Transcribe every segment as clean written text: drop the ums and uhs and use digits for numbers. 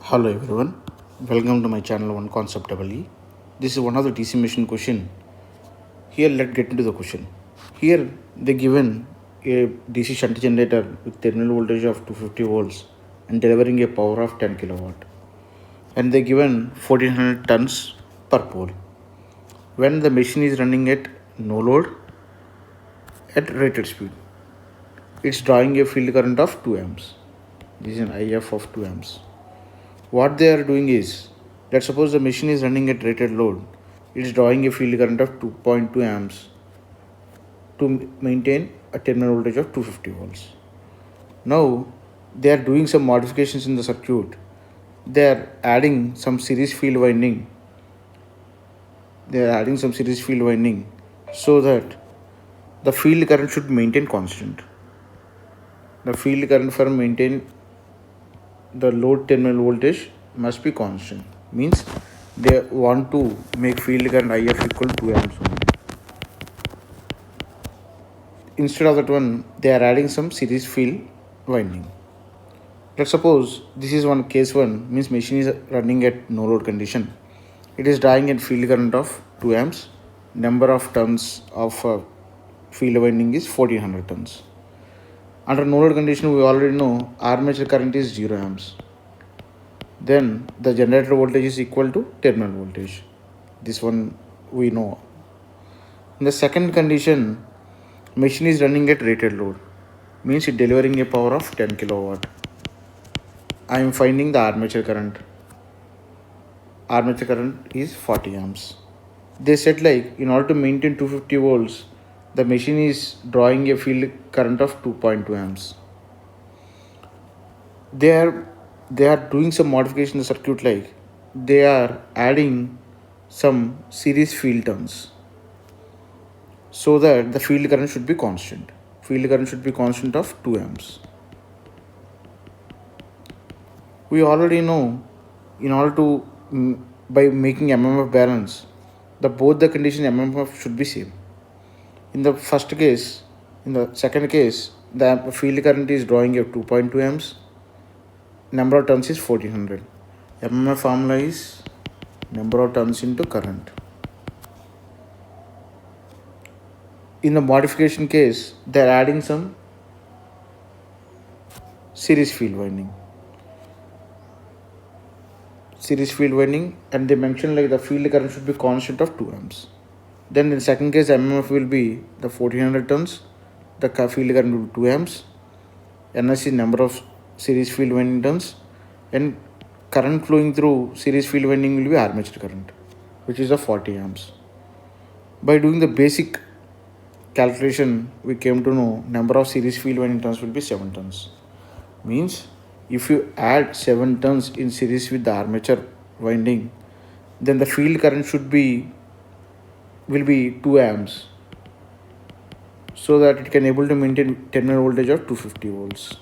Hello everyone, welcome to my channel oneconceptelectrical. This is one of the DC machine question. Here let's get into the question. Here they given a DC shunt generator with terminal voltage of 250 volts and delivering a power of 10 kilowatt. And they given 1400 tons per pole. When the machine is running at no load at rated speed, it's drawing a field current of 2 amps. This is an IF of 2 amps. What they are doing is, let's suppose the machine is running at rated load, it is drawing a field current of 2.2 amps to maintain a terminal voltage of 250 volts. Now they are doing some modifications in the circuit. They are adding some series field winding. So that the field current should maintain constant. The field current for maintain the load terminal voltage must be constant. Means they want to make field current IF equal to 2 amps only. Instead of that one, they are adding some series field winding. Let's suppose this is one case 1, means machine is running at no load condition. It is drawing a field current of 2 amps. Number of turns of field winding is 1400 turns. Under no load condition, we already know armature current is 0 amps. Then the generator voltage is equal to terminal voltage. This one we know. In the second condition, machine is running at rated load. Means it delivering a power of 10 kilowatt. I am finding the armature current. Armature current is 40 amps. They said like in order to maintain 250 volts, the machine is drawing a field current of 2.2 amps. They are doing some modification in the circuit, like they are adding some series field turns so that the field current should be constant. Field current should be constant of 2 amps. We already know in order to by making MMF balance, both the condition MMF should be same. In the second case, the field current is drawing a 2.2 amps. Number of turns is 1400. MMF formula is number of turns into current. In the modification case, they are adding some series field winding. And they mention like the field current should be constant of 2 amps. Then in the second case, MMF will be the 1400 turns, the field current will be 2 amps, NS is number of series field winding turns, and current flowing through series field winding will be armature current, which is of 40 amps. By doing the basic calculation, we came to know number of series field winding turns will be 7 turns. Means if you add 7 turns in series with the armature winding, then the field current will be 2 amps, so that it can able to maintain terminal voltage of 250 volts.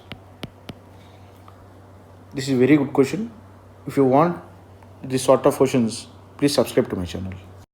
This is a very good question. If you want this sort of questions, please subscribe to my channel.